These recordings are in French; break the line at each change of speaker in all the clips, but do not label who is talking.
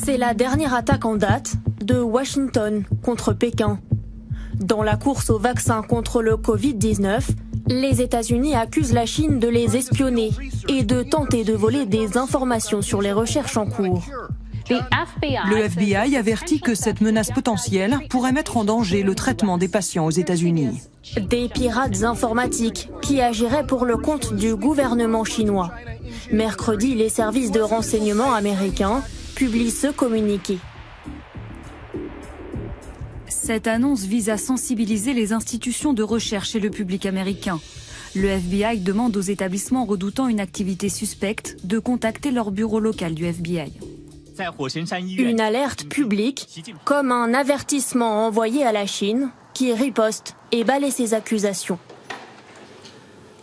C'est la dernière attaque en date de Washington contre Pékin. Dans la course au vaccin contre le Covid-19, les États-Unis accusent la Chine de les espionner et de tenter de voler des informations sur les recherches en cours.
Le FBI avertit que cette menace potentielle pourrait mettre en danger le traitement des patients aux États-Unis.
Des pirates informatiques qui agiraient pour le compte du gouvernement chinois. Mercredi, les services de renseignement américains publient ce communiqué.
Cette annonce vise à sensibiliser les institutions de recherche et le public américain. Le FBI demande aux établissements redoutant une activité suspecte de contacter leur bureau local du FBI.
Une alerte publique, comme un avertissement envoyé à la Chine, qui riposte et balaie ses accusations.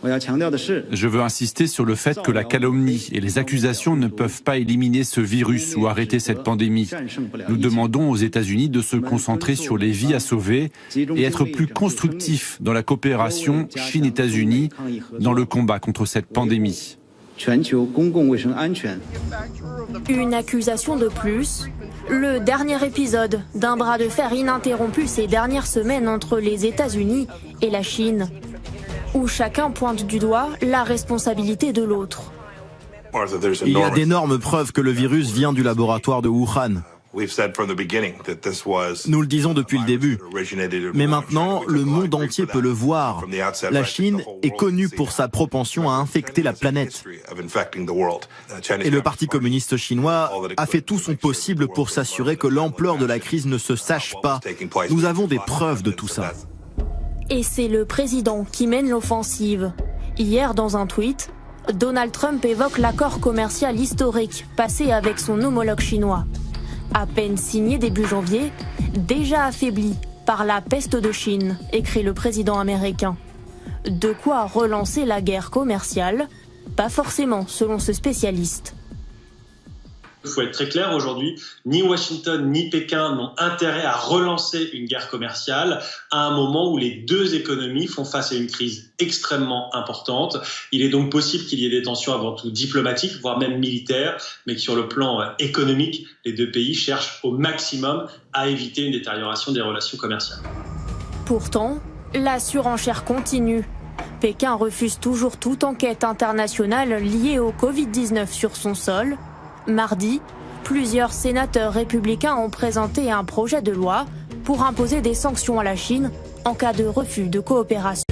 Je veux insister sur le fait que la calomnie et les accusations ne peuvent pas éliminer ce virus ou arrêter cette pandémie. Nous demandons aux États-Unis de se concentrer sur les vies à sauver et être plus constructifs dans la coopération Chine-États-Unis dans le combat contre cette pandémie.
Une accusation de plus, le dernier épisode d'un bras de fer ininterrompu ces dernières semaines entre les États-Unis et la Chine, où chacun pointe du doigt la responsabilité de l'autre.
Il y a d'énormes preuves que le virus vient du laboratoire de Wuhan. Nous le disons depuis le début. Mais maintenant, le monde entier peut le voir. La Chine est connue pour sa propension à infecter la planète. Et le Parti communiste chinois a fait tout son possible pour s'assurer que l'ampleur de la crise ne se sache pas. Nous avons des preuves de tout ça.
Et c'est le président qui mène l'offensive. Hier, dans un tweet, Donald Trump évoque l'accord commercial historique passé avec son homologue chinois. À peine signé début janvier, déjà affaibli par la peste de Chine, écrit le président américain. De quoi relancer la guerre commerciale? Pas forcément, selon ce spécialiste.
Il faut être très clair aujourd'hui, ni Washington ni Pékin n'ont intérêt à relancer une guerre commerciale à un moment où les deux économies font face à une crise extrêmement importante. Il est donc possible qu'il y ait des tensions avant tout diplomatiques, voire même militaires, mais que sur le plan économique, les deux pays cherchent au maximum à éviter une détérioration des relations commerciales.
Pourtant, la surenchère continue. Pékin refuse toujours toute enquête internationale liée au Covid-19 sur son sol. Mardi, plusieurs sénateurs républicains ont présenté un projet de loi pour imposer des sanctions à la Chine en cas de refus de coopération.